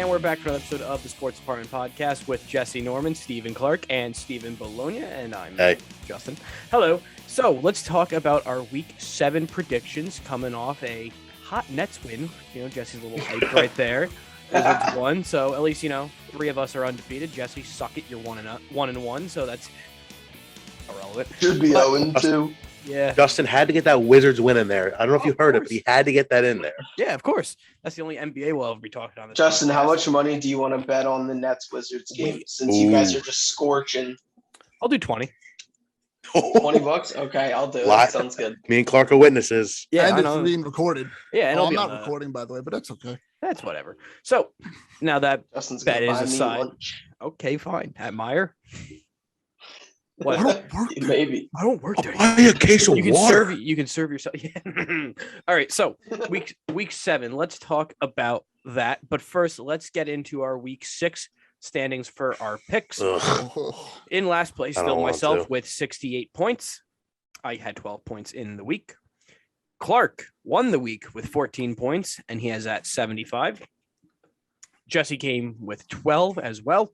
And we're back for another episode of the Sports Department Podcast with Jesse Norman, Stephen Clark, and Stephen Bologna. And I'm Justin. Hello. So let's talk about our Week 7 predictions coming off a hot Nets win. You know, Jesse's a little hype right there. Wizards won. So at least, you know, 3 of us are undefeated. Jesse, suck it. You're 1-1. So that's irrelevant. Should be 0-2. Yeah. Justin had to get that Wizards win in there. I don't know if you heard it, but he had to get that in there. Yeah, of course. That's the only NBA we'll ever be talking on this. Justin, podcast. how much money do you want to bet on the Nets-Wizards game since you guys are just scorching? I'll do 20. $20? Okay, I'll do it. That sounds good. Me and Clark are witnesses. Yeah, and it's being recorded. Yeah, and I'm not recording, by the way, but that's okay. That's whatever. So now that Justin's bet gonna is buy me aside, lunch. okay, fine. At Meyer, I don't work there. Maybe. I don't work there. Buy me a case of water. You can serve yourself. Yeah. All right. So week 7. Let's talk about that. But first, let's get into our week 6 standings for our picks. In last place, still myself with 68 points. I had 12 points in the week. Clark won the week with 14 points, and he has at 75. Jesse came with 12 as well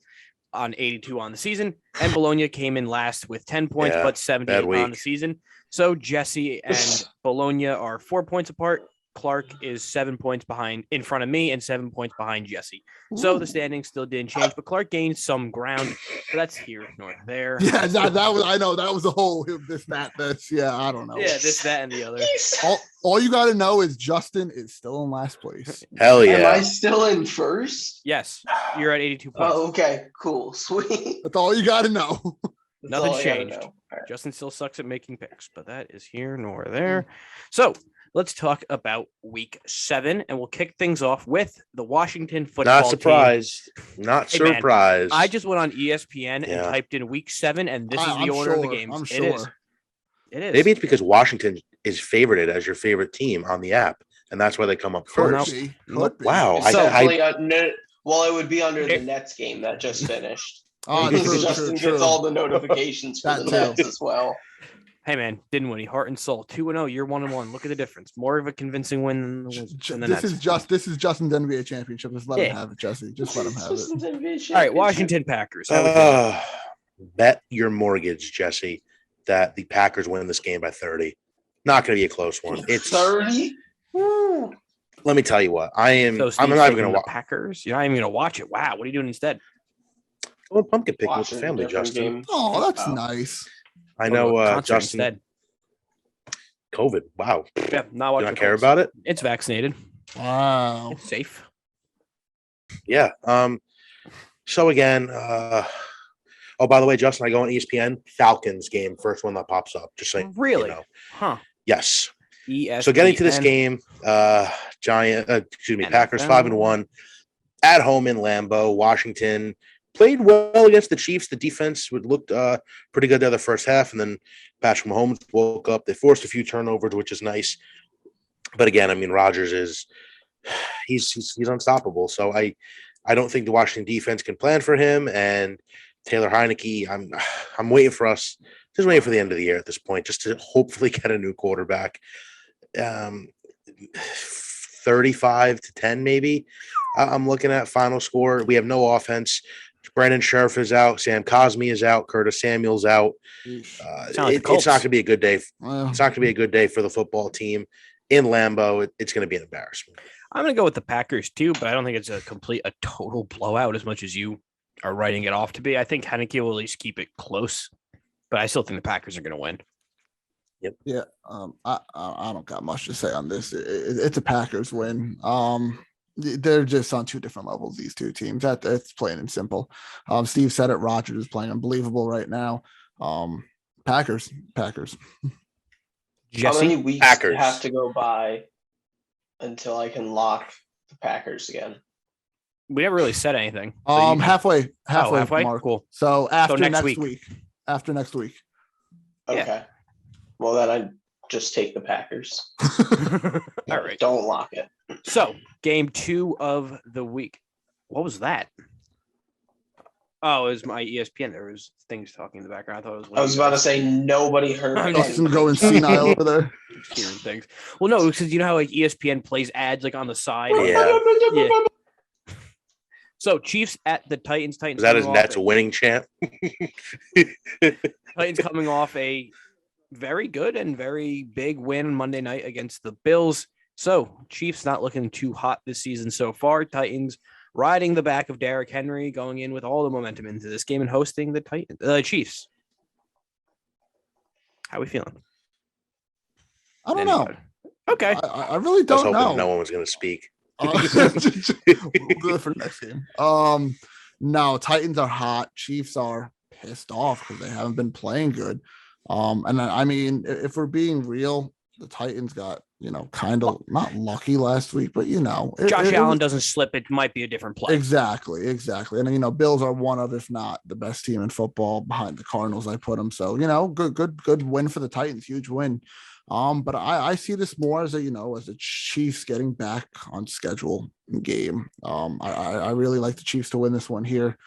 on 82 on the season, and Bologna came in last with 10 points, but 78 on the season. So Jesse and Bologna are 4 points apart. Clark is 7 points behind in front of me and 7 points behind Jesse. So the standings still didn't change, but Clark gained some ground. So that's here, nor there. Yeah, that was. I know that was a whole this, that, this. Yeah, I don't know. Yeah, this, that, and the other. All you got to know is Justin is still in last place. Hell yeah! Am I still in first? Yes, you're at 82 points. Oh, okay, cool, sweet. That's all you got to know. Nothing's changed. Right. Justin still sucks at making picks, but that is here nor there. So let's talk about week 7, and we'll kick things off with the Washington football Not surprised. team. Not Hey, man, surprised. I just went on ESPN and typed in week 7, and this is the order of the games. I'm sure. It is. Maybe it's because Washington is favorited as your favorite team on the app, and that's why they come up first. Could be. Wow. Well, it would be under the Nets game that just finished. True. Gets all the notifications for the Nets as well. Hey man, didn't win. He heart and soul. 2-0. You're 1-1. Look at the difference. More of a convincing win than the Nets. This is Justin's NBA championship. Just let him have it, Jesse. Just let him have it. All right, Washington Packers. Bet your mortgage, Jesse, that the Packers win this game by 30. Not going to be a close one. It's 30. Let me tell you what. I'm not even going to watch Packers. You're not even going to watch it. Wow. What are you doing instead? Well, pumpkin picking with the family, Justin. Game. Oh, that's nice. I know, Justin. Instead. COVID. Wow. Yeah, not watching. You not care about it? It's vaccinated. Wow. It's safe. Yeah. So again, by the way, Justin, I go on ESPN. Falcons game, first one that pops up. Just saying. Really? You know. Huh. Yes. ESPN. So getting to this game, Packers 5-1 at home in Lambeau. Washington played well against the Chiefs. The defense looked pretty good there the first half, and then Patrick Mahomes woke up. They forced a few turnovers, which is nice. But again, I mean, Rodgers is he's unstoppable. So I don't think the Washington defense can plan for him. And Taylor Heineke, I'm waiting for us. Just waiting for the end of the year at this point, just to hopefully get a new quarterback. 35-10, maybe. I'm looking at final score. We have no offense. Brandon Scherf is out. Sam Cosmi is out. Curtis Samuel's out. It's not going to be a good day. It's not going to be a good day for the football team in Lambeau. It's going to be an embarrassment. I'm going to go with the Packers too, but I don't think it's a total blowout as much as you are writing it off to be. I think Heineke will at least keep it close, but I still think the Packers are going to win. Yep. Yeah. I don't got much to say on this. It's a Packers win. They're just on two different levels, these two teams. That's plain and simple. Steve said it. Rodgers is playing unbelievable right now. Packers. Jesse? How many weeks Packers. have to go by until I can lock the Packers again? We never really said anything. So halfway. Halfway. Cool. So after next next week. After next week. Okay. Yeah. Well, then I just take the Packers. All right. Don't lock it. So, game 2 of the week. What was that? Oh, it was my ESPN. There was things talking in the background. I was about to say nobody heard. Justin going senile over there. Hearing things. Well, no, because you know how like ESPN plays ads like on the side. Yeah. So Chiefs at the Titans. Titans Is that his coming off Nets winning chant? Titans coming off a very good and very big win Monday night against the Bills. So Chiefs not looking too hot this season so far. Titans riding the back of Derrick Henry, going in with all the momentum into this game and hosting the Chiefs. How we feeling? I don't know. Okay. I really I was don't hoping know. no one was going to speak. We'll do it for the next game. No, Titans are hot. Chiefs are pissed off because they haven't been playing good. And I mean, if we're being real, the Titans got, kind of not lucky last week, but Josh Allen doesn't slip. It might be a different play. Exactly. And Bills are one of, if not the best team in football behind the Cardinals. I put them. So good win for the Titans. Huge win. But I see this more as a Chiefs getting back on schedule game. I really like the Chiefs to win this one here.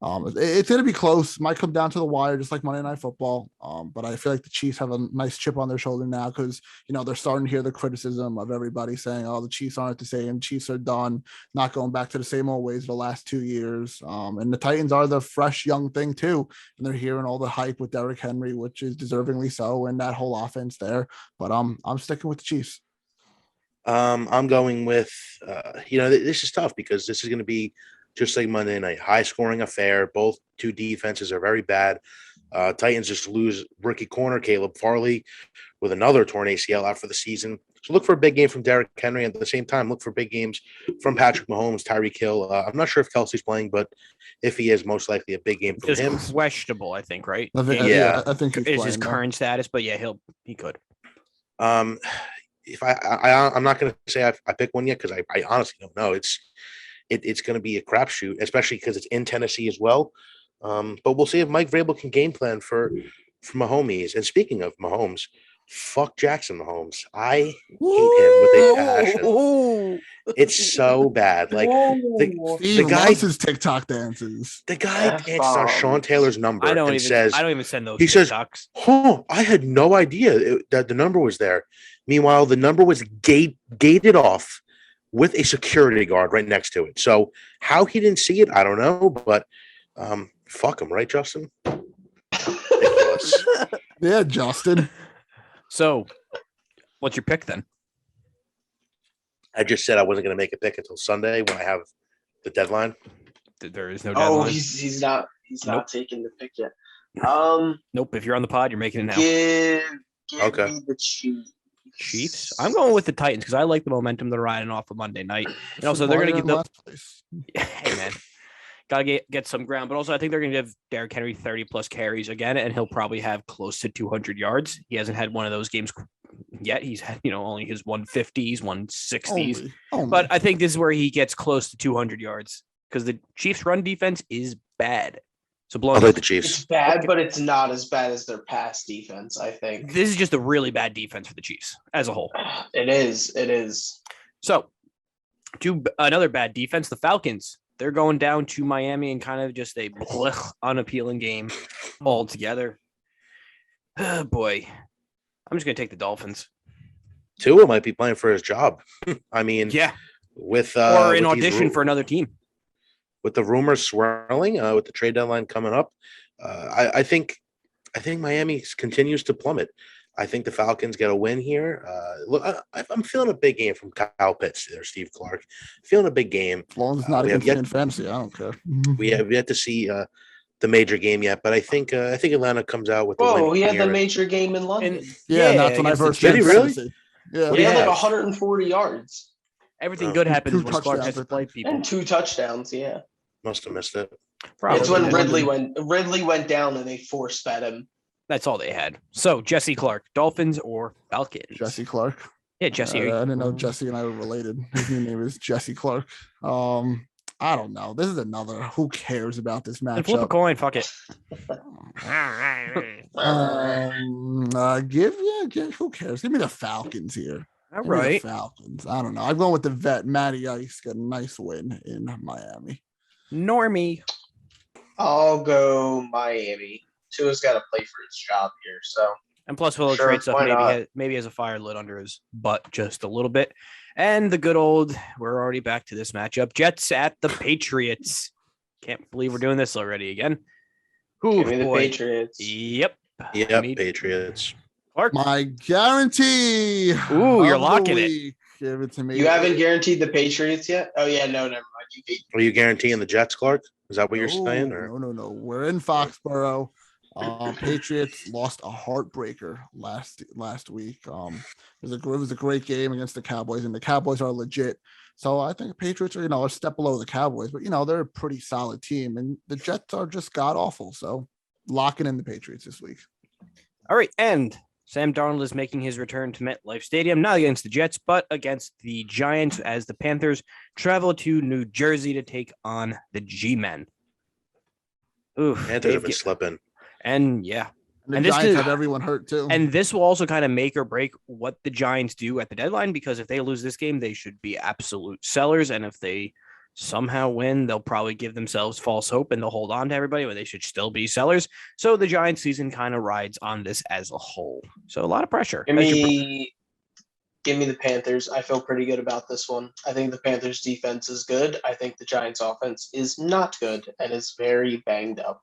It's going to be close. Might come down to the wire, just like Monday Night Football. But I feel like the Chiefs have a nice chip on their shoulder now because, they're starting to hear the criticism of everybody saying, oh, the Chiefs aren't the same. Chiefs are done, not going back to the same old ways the last 2 years. And the Titans are the fresh young thing too. And they're hearing all the hype with Derrick Henry, which is deservingly so, and that whole offense there. But I'm sticking with the Chiefs. I'm going with, this is tough because this is going to be just like Monday night, high scoring affair. Both two defenses are very bad. Titans just lose rookie corner Caleb Farley with another torn ACL out for the season. So look for a big game from Derrick Henry. At the same time, look for big games from Patrick Mahomes, Tyreek Hill. I'm not sure if Kelsey's playing, but if he is, most likely a big game from him. Questionable, I think, right? I think is his current status, but yeah, he could. If I'm not going to say I pick one yet because I honestly don't know. It's going to be a crapshoot, especially because it's in Tennessee as well. But we'll see if Mike Vrabel can game plan for Mahomes. And speaking of Mahomes, fuck Jackson Mahomes. I hate him with a passion. It's so bad. Like the guy loves his TikTok dances. The guy dances on Sean Taylor's number and says, I don't even send those. He TikToks. says, "Oh, I had no idea that the number was there." Meanwhile, the number was gated off with a security guard right next to it. So how he didn't see it, I don't know. But fuck him, right, Justin? Ridiculous. Yeah, Justin. So, what's your pick then? I just said I wasn't going to make a pick until Sunday when I have the deadline. There is no deadline. Oh, he's not taking the pick yet. Nope. If you're on the pod, you're making it now. Give me the Chiefs. I'm going with the Titans because I like the momentum they're riding off of Monday night. And also, they're going to give the hey man, gotta get some ground. But also, I think they're going to give Derrick Henry 30+ carries again, and he'll probably have close to 200 yards. He hasn't had one of those games yet. He's had only his 150s, 160s. Only. But I think this is where he gets close to 200 yards because the Chiefs' run defense is bad. So I like the Chiefs. It's bad, but it's not as bad as their pass defense, I think. This is just a really bad defense for the Chiefs as a whole. It is. So, to another bad defense, the Falcons. They're going down to Miami in kind of just a unappealing game altogether. Oh, boy. I'm just going to take the Dolphins. Tua might be playing for his job. I mean, yeah. Or an audition for another team. With the rumors swirling, with the trade deadline coming up, I think Miami continues to plummet. I think the Falcons get a win here. Look, I'm feeling a big game from Kyle Pitts there, Steve Clark. Feeling a big game. As long as it's not against fantasy, I don't care. We have yet to see the major game yet, but I think Atlanta comes out with the win. Oh, he had the major game in London. That's when I first did he really? Yeah, he had like 140 yards. Everything good happens when Clark has to play people. And 2 touchdowns, yeah. Must have missed it. Probably. It's when Ridley went down and they force fed him. That's all they had. So Jesse Clark, Dolphins or Falcons? Jesse Clark. Yeah, Jesse. I didn't know Jesse and I were related. His new name is Jesse Clark. I don't know. This is another. Who cares about this matchup? And flip a coin. Fuck it. Who cares? Give me the Falcons here. All right. Falcons. I don't know. I'm going with the vet. Matty Ice got a nice win in Miami. Normie. I'll go Miami. Tua's got to play for his job here, so And plus, will Sure, trade stuff why not? maybe has a fire lit under his butt just a little bit. And the good old, we're already back to this matchup. Jets at the Patriots. Can't believe we're doing this already again. Ooh, Give me the boy. Patriots. Yep. Yep, Me- Patriots. Clark. My guarantee. Ooh, you're of the locking it. week. Give it to me. You haven't guaranteed the Patriots yet? Oh yeah, no, never mind. You hate Are you guaranteeing the Jets, Clark? Is that what you're saying? Or? No. We're in Foxborough. Patriots lost a heartbreaker last week. It was a great game against the Cowboys, and the Cowboys are legit. So I think the Patriots are, a step below the Cowboys, but they're a pretty solid team, and the Jets are just god awful. So locking in the Patriots this week. All right. And Sam Darnold is making his return to MetLife Stadium, not against the Jets, but against the Giants as the Panthers travel to New Jersey to take on the G-Men. Oof. Panthers have been slipping. And yeah. And the Giants have everyone hurt too. And this will also kind of make or break what the Giants do at the deadline, because if they lose this game, they should be absolute sellers. And if they somehow win, they'll probably give themselves false hope and they'll hold on to everybody when they should still be sellers. So the Giants season kind of rides on this as a whole. So a lot of pressure. Give me the Panthers. I feel pretty good about this one. I think the Panthers defense is good. I think the Giants offense is not good and is very banged up.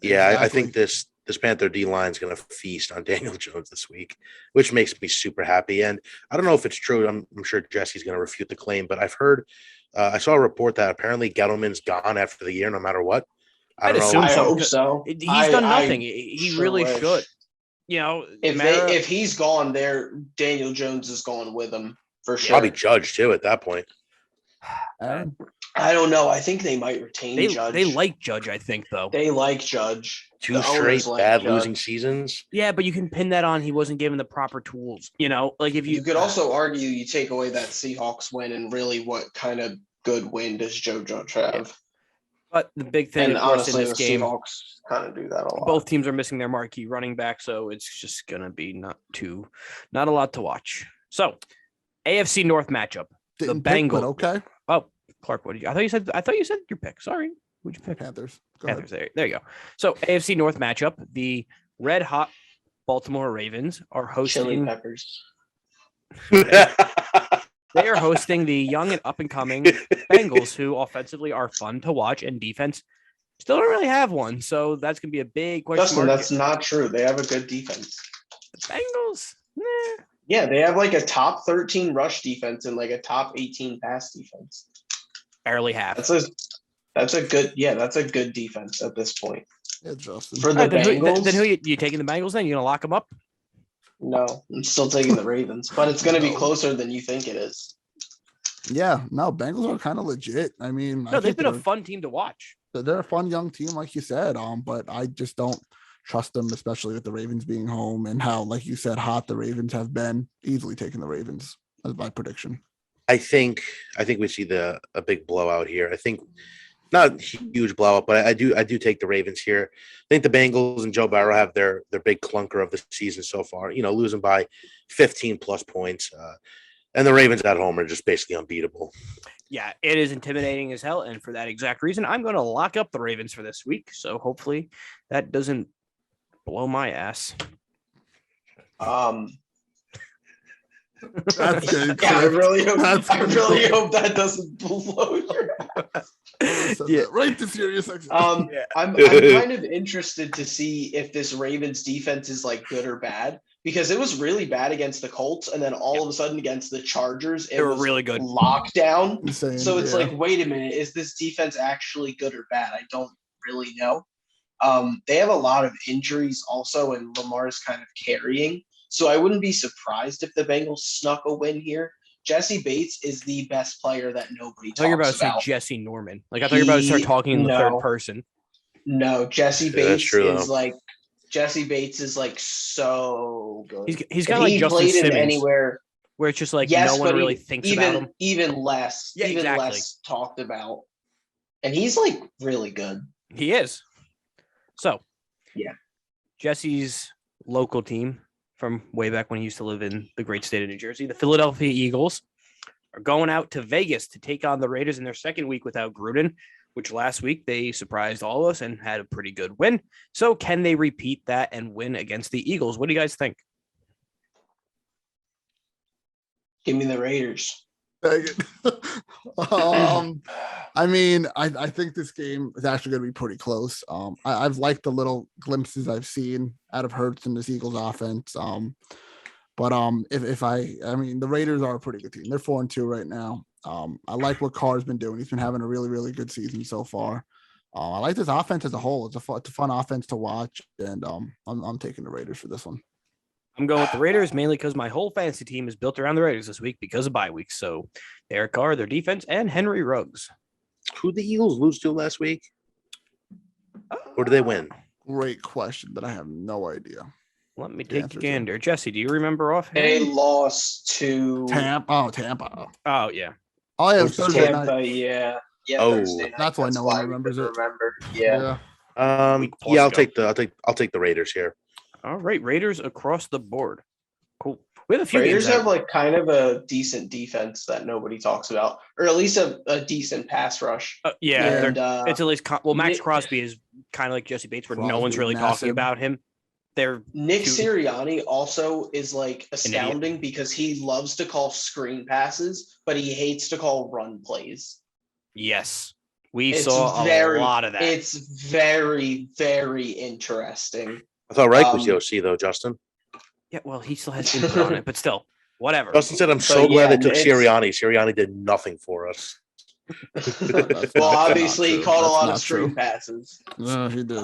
Yeah, exactly. I think this Panther D line is going to feast on Daniel Jones this week, which makes me super happy. And I don't know if it's true. I'm sure Jesse's going to refute the claim, but I've heard I saw a report that apparently Gettleman's gone after the year, no matter what. I don't know. I hope so. He's done nothing. He sure really should. If he's gone there, Daniel Jones is going with him for sure. Probably Judge too at that point. I don't know. I think they might retain Judge. They like Judge, I think, though. They like Judge. Two straight bad losing seasons. Yeah, but you can pin that on he wasn't given the proper tools. Like if you could also argue you take away that Seahawks win, and really what kind of good win does Joe Judge have? Yeah. But the big thing, and of course, honestly, in this the game, Seahawks kind of do that a lot. Both teams are missing their marquee running back, so it's just gonna be not a lot to watch. So, AFC North matchup: the Bengals. Okay. Oh, Clark, what did you? I thought you said your pick. Sorry, who'd you pick? Panthers. Panthers. There you go. So, AFC North matchup: the red hot Baltimore Ravens are hosting. Chili peppers. They are hosting the young and up and coming Bengals, who offensively are fun to watch, and defense still don't really have one. So that's going to be a big question. Justin, that's not true. They have a good defense. The Bengals? Nah. Yeah, they have like a top 13 rush defense and like a top 18 pass defense. Barely half. That's a good defense at this point. Yeah, Justin. For the Bengals. Then who you taking the Bengals then? You going to lock them up? No, I'm still taking the Ravens, but it's going to be closer than you think it is. Yeah, no, Bengals are kind of legit. I mean, they've been a fun team to watch. They're a fun young team, like you said. But I just don't trust them, especially with the Ravens being home and how, like you said, hot the Ravens have been. Easily taking the Ravens as my prediction. I think we see a big blowout here. I think not a huge blowout, but I do take the Ravens here. I think the Bengals and Joe Burrow have their big clunker of the season so far, losing by 15 plus points. And the Ravens at home are just basically unbeatable. Yeah, it is intimidating as hell. And for that exact reason, I'm going to lock up the Ravens for this week. So hopefully that doesn't blow my ass. That's good. Yeah, I really hope that doesn't blow your ass. Yeah, right to serious. I'm kind of interested to see if this Ravens defense is like good or bad, because it was really bad against the Colts, and then all of a sudden against the Chargers, they were really good. Lockdown. Insane, so it's like, wait a minute, is this defense actually good or bad? I don't really know. They have a lot of injuries also, and Lamar's kind of carrying. So I wouldn't be surprised if the Bengals snuck a win here. Jesse Bates is the best player that nobody talks about. I thought you were about to say Jesse Norman. Like, I thought you were about to start talking in the third person. No, Jesse Bates is like so good. He's kind of like Justin Simmons, anywhere where it's just like no one really thinks about him. Even less talked about. And he's like really good. He is. So, yeah, Jesse's local team from way back when he used to live in the great state of New Jersey, the Philadelphia Eagles, are going out to Vegas to take on the Raiders in their second week without Gruden, which last week they surprised all of us and had a pretty good win. So can they repeat that and win against the Eagles? What do you guys think? Give me the Raiders. I mean, I think this game is actually going to be pretty close. I've liked the little glimpses I've seen out of Hurts in this Eagles offense. But I mean, the Raiders are a pretty good team. They're 4-2 right now. I like what Carr's been doing. He's been having a really, really good season so far. I like this offense as a whole. It's a fun offense to watch, and I'm taking the Raiders for this one. I'm going with the Raiders mainly because my whole fantasy team is built around the Raiders this week because of bye week. So Derek Carr, their defense, and Henry Ruggs. Who the Eagles lose to last week? Or did they win? Great question, but I have no idea. Let me take a gander. Jesse, do you remember offhand? They lost to Tampa. Oh, yeah. Oh, yeah, Thursday night. Tampa, yeah. Oh, Thursday night. That's why no one remembers it. Yeah. I'll take the Raiders here. All right, Raiders across the board. Cool. We have a few Raiders games have like kind of a decent defense that nobody talks about, or at least a decent pass rush. Yeah, and it's at least Max Crosby is kind of like Jesse Bates, where no one's really talking about him. Nick Sirianni also is like astounding because he loves to call screen passes, but he hates to call run plays. Yes, we saw a lot of that. It's very, very interesting. I thought Reich was the OC though, Justin. Yeah, well, he still has input on it, but still, whatever. Justin said, "I'm so glad they took Sirianni. Sirianni did nothing for us." Well, obviously, he called a lot of screen passes. No, he did.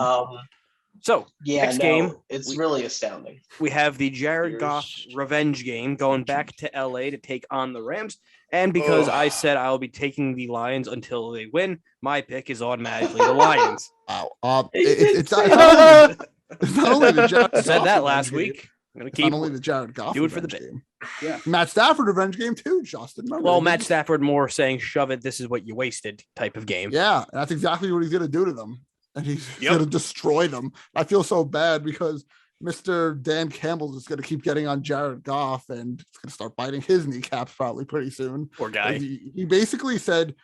So, next game, it's really astounding. We have the Jared Goff revenge game going back to LA to take on the Rams. And because I said I'll be taking the Lions until they win, my pick is automatically the Lions. Wow. It's not only the Jared Goff said that last week. I'm gonna keep not only the Jared Goff do it for the game. Yeah. Matt Stafford revenge game too, Justin. Remember? Well, Matt Stafford more saying shove it, this is what you wasted type of game. Yeah, and that's exactly what he's gonna do to them. And he's going to destroy them. I feel so bad because Mr. Dan Campbell is going to keep getting on Jared Goff and it's going to start biting his kneecaps probably pretty soon. Poor guy. He basically said,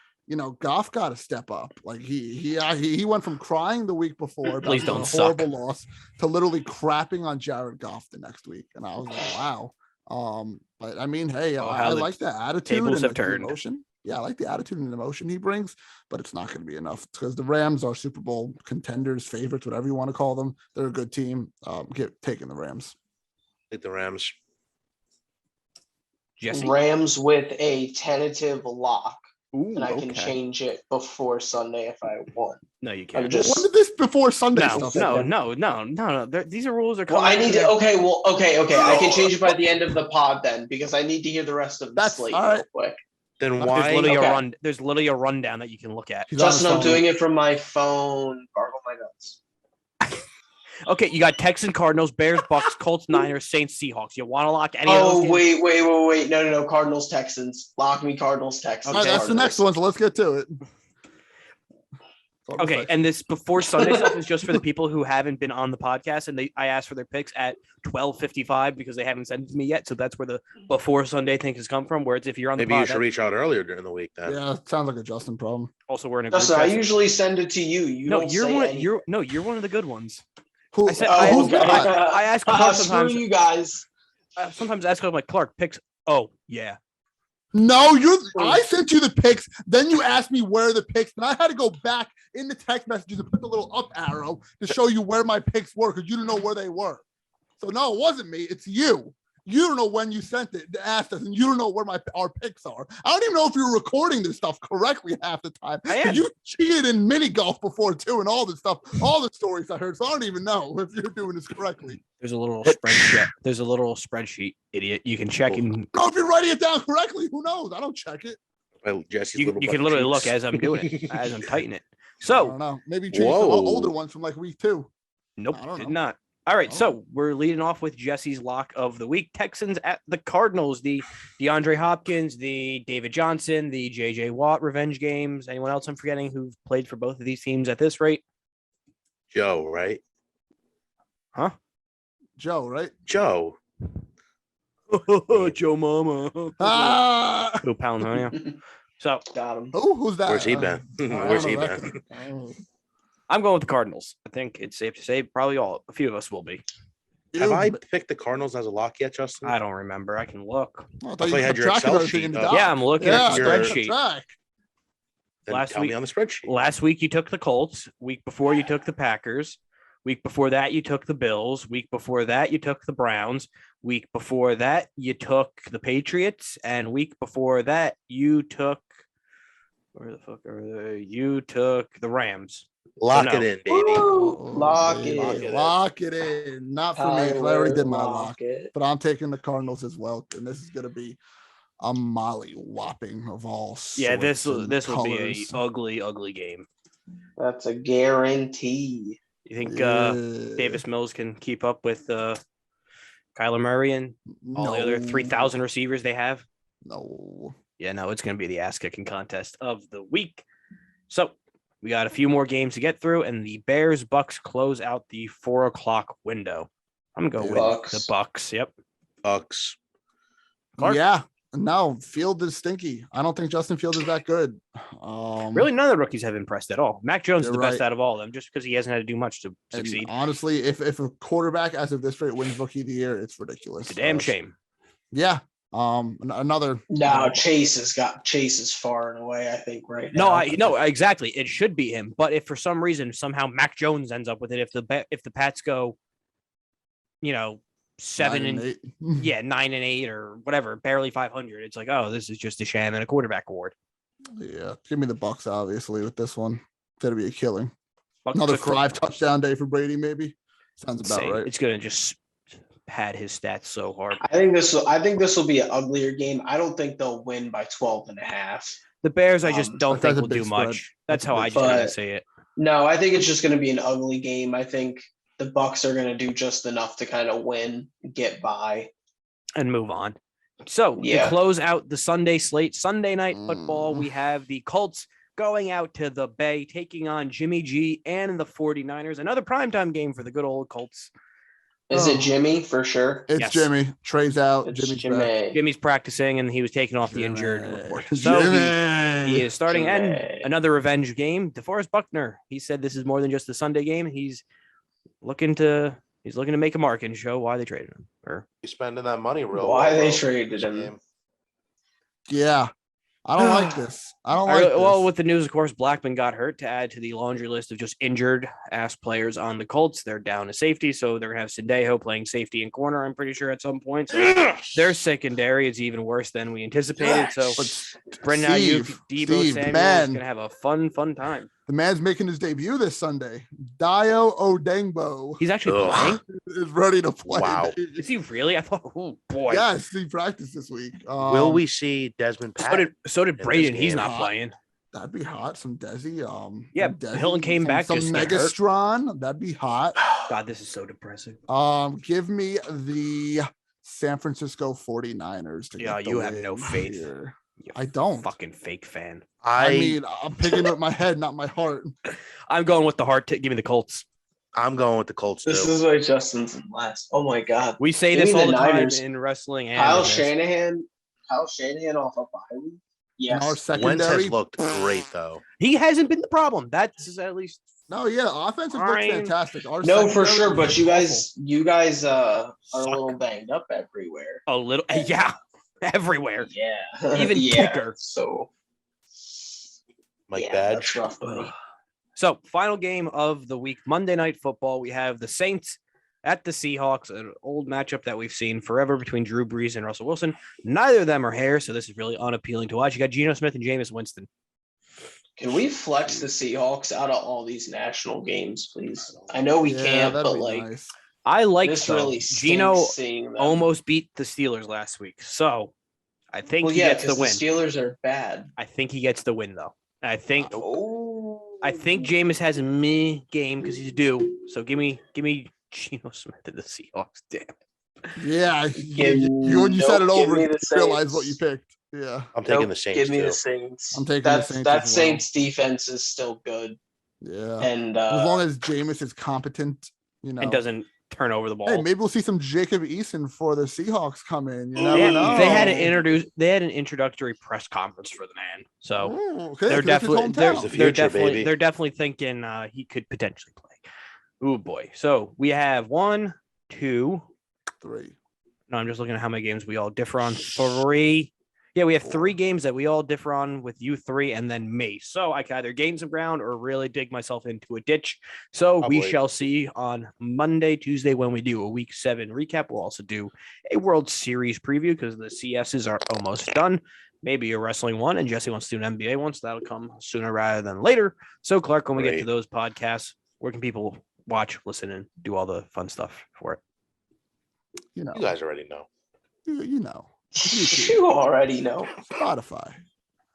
Goff got to step up. Like he went from crying the week before about a horrible loss to literally crapping on Jared Goff the next week. And I was like, wow. But I mean, hey, I like that attitude and the emotion. Yeah, I like the attitude and emotion he brings, but it's not going to be enough because the Rams are Super Bowl contenders, favorites, whatever you want to call them. They're a good team. Taking the Rams. Take the Rams. Jesse? Rams with a tentative lock. Ooh, and I can change it before Sunday if I want. No, you can't. When did this before Sunday stuff? No. These are rules are coming. Well, I need to. Okay. I can change it by the end of the pod then because I need to hear the rest of the slate real quick. Then why? There's literally a rundown that you can look at. Justin, I'm doing it from my phone. Gargle my nuts. Okay, you got Texans, Cardinals, Bears, Bucks, Colts, Niners, Saints, Seahawks. You want to lock any of those games? Wait. No. Cardinals, Texans. Lock me Cardinals, Texans. All right, that's the next one, so let's get to it. Okay, and this before Sunday stuff is just for the people who haven't been on the podcast, and I asked for their picks at 12:55 because they haven't sent it to me yet. So that's where the before Sunday thing has come from. Where it's if you're on the maybe you should reach out earlier during the week. Then it sounds like a Justin problem. Also, we're in a Justin, I usually send it to you. You're one of the good ones. I ask Clark sometimes. Screw you guys. Sometimes ask him like Clark picks. Oh yeah. No, I sent you the picks. Then you asked me where the picks, and I had to go back in the text messages and put the little up arrow to show you where my picks were because you didn't know where they were. So no, it wasn't me. It's you. You don't know when you sent it, asked us, and you don't know where our picks are. I don't even know if you're recording this stuff correctly half the time. You cheated in mini golf before too, and all this stuff, all the stories I heard. So I don't even know if you're doing this correctly. There's a little spreadsheet. There's a little spreadsheet, idiot. You can check and. Oh, if you're writing it down correctly, who knows? I don't check it. Well, Jesse, you can literally look as I'm doing it, as I'm tightening it. So I don't know. Maybe change some older ones from like week 2. Nope, did not. All right, so we're leading off with Jesse's lock of the week. Texans at the Cardinals, the DeAndre Hopkins, the David Johnson, the J.J. Watt revenge games. Anyone else I'm forgetting who've played for both of these teams at this rate? Joe, right? Huh? Joe, right? Joe. Joe Mama. Ah! Joe Palinonia. So Got him. Who's that? Where's he been? I don't Where's know he that been? guy. I'm going with the Cardinals. I think it's safe to say probably a few of us will be. Have I You- picked the Cardinals as a lock yet, Justin? I don't remember. I can look. I I thought you had kept your track of Excel everything sheet in the up. doc. Yeah, I'm looking at Yeah, the your- I kept spreadsheet. track. Then Last tell week- me on the spreadsheet. Last week you took the Colts. Week before you took the Packers. Week before that you took the Bills. Week before that you took the Browns. Week before that you took the Patriots, and week before that you took where the fuck are they? You took the Rams. Lock no. it in, baby. Woo! Oh, Lock baby, it. Lock it in. Not for me, 'cause I already did my Tyler, lock. it. But I'm taking the Cardinals as well, and this is gonna be a molly whopping of all Yeah, sorts this and will be colors. a ugly game. That's a guarantee. You think Yeah. Davis Mills can keep up with Kyler Murray and all the other 3,000 receivers they have? No. Yeah, no, it's going to be the ass kicking contest of the week. So we got a few more games to get through, and the Bears Bucks close out the 4 o'clock window. I'm going to go with Bucks. the Bucks. Yep. Bucks. Clark? Yeah. No, Field is stinky. I don't think Justin Field is that good. Really, none of the rookies have impressed at all. Mac Jones is You're the best right. out of all of them, just because he hasn't had to do much to And succeed. honestly, if a quarterback as of this rate wins rookie of the year, it's ridiculous. It's a damn shame. Yeah. Another. No, Chase is far and away, I think, right No, now. no, exactly. It should be him. But if for some reason somehow Mac Jones ends up with it, if the Pats go, 7 and 8. 9-8 or whatever, barely 500, it's like, oh, this is just a sham and a quarterback award. Yeah. Give me the Bucks, obviously, with this one. That'll be a killing. Bucks Another took- 5 touchdown day for Brady, maybe. Sounds about insane. right. It's gonna just pad his stats so hard. I think this will be an uglier game. I don't think they'll win by 12.5. The Bears, I just don't That's think a will do big spread. much. That's That's a how big I just gotta spread. say it. No, I think it's just going to be an ugly game. I think the Bucks are going to do just enough to kind of win, get by. And move on. So to Yeah. close out the Sunday slate, Sunday night football, Mm. we have the Colts going out to the Bay, taking on Jimmy G and the 49ers. Another primetime game for the good old Colts. Is it Jimmy for sure? It's Yes. Jimmy. Trey's out. It's Jimmy's Jimmy. back. Jimmy's practicing and he was taken off the injured Jimmy. report. So he Jimmy. is starting and Jimmy. another revenge game. DeForest Buckner. He said this is more than just a Sunday game. He's looking to make a mark and show why they traded him. Or You spending that money real Why well, they bro, traded this him. game. Yeah. I don't like this. I don't like this. well, with the news, of course, Blackman got hurt to add to the laundry list of just injured ass players on the Colts. They're down to safety, so they're gonna have Sendejo playing safety and corner. I'm pretty sure at some point. So their secondary is even worse than we anticipated. So Brendan Ayuk, Debo Steve, Samuel is man. gonna have a fun time. The man's making his debut this Sunday. Dio Odengbo He's actually Ugh. playing. is ready to play. Wow. Is he really? I thought, oh boy. Yes, he practiced this week. Will we see Desmond Patton? So did this Braden. He's game. not playing. That'd be hot. Some Desi. Yeah, Desi, Hilton came back, Some just got hurt. Megastron. That'd be hot. God, this is so depressing. Give me the San Francisco 49ers to Yeah, get the you have no win faith. here. You I don't. fucking fake fan. I mean, I'm picking up my head, not my heart. I'm going with the heart. Give me the Colts. I'm going with the Colts too. This is why Justin's in last. Oh my God. We say Give this me all the the time Niners. in wrestling. And Kyle in this. Shanahan off a bye week. In our Yes. Wentz secondary. has looked great though. He hasn't been the problem. That's at least No, yeah, offensive looks Fine. fantastic. Our No, for secondary sure. But is you guys are Suck. a little banged up everywhere. a little. Yeah, everywhere. Yeah. Even yeah. kicker. So Mike yeah, Badge. that's rough, buddy. So, final game of the week, Monday Night Football. We have the Saints at the Seahawks, an old matchup that we've seen forever between Drew Brees and Russell Wilson. Neither of them are hair, so this is really unappealing to watch. You got Geno Smith and Jameis Winston. Can we flex the Seahawks out of all these national games, please? I know we Yeah, can't, that'd but be like nice. I like this though, really Geno stinks seeing them. almost beat the Steelers last week, so I think Well, he yeah, gets the because the win. Steelers are bad. I think he gets the win though. I think Oh, Jameis has a me game because he's due. So give me Geno Smith and the Seahawks. Damn. Yeah, Give- when you said it nope, give over, me you the realize what you Saints. picked. Yeah, I'm taking Nope, the Saints Give me too. the Saints. I'm taking the That Saints that as well. Saints defense is still good, yeah. and As long as Jameis is competent, And doesn't turn over the ball. Hey, maybe we'll see some Jacob Eason for the Seahawks come in. You never know. They had an introductory press conference for the man. So okay, they're definitely baby. they're definitely thinking he could potentially play. Oh boy. So we have 1, 2, 3. No, I'm just looking at how many games we all differ on. 3. Yeah, we have 3 games that we all differ on with you 3 and then me. So I can either gain some ground or really dig myself into a ditch. So we shall see on Monday, Tuesday when we do a week 7 recap. We'll also do a World Series preview because the CSs are almost done. Maybe a wrestling one, and Jesse wants to do an NBA one, so that'll come sooner rather than later. So Clark, when we get to those podcasts, where can people watch, listen, and do all the fun stuff for it? You guys already know. You know. You already know. Spotify,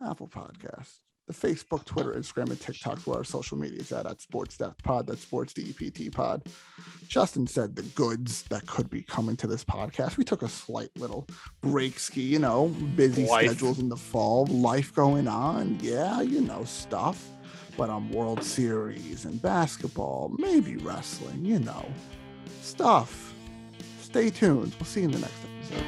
Apple Podcasts, the Facebook, Twitter, Instagram, and TikTok where our social media is at Sports Depth Pod. That's Sports DEPT Pod. Justin said the goods that could be coming to this podcast. We took a slight little break ski, busy schedules in the fall, life going on. Yeah, stuff. But World Series and basketball, maybe wrestling, stuff. Stay tuned. We'll see you in the next episode.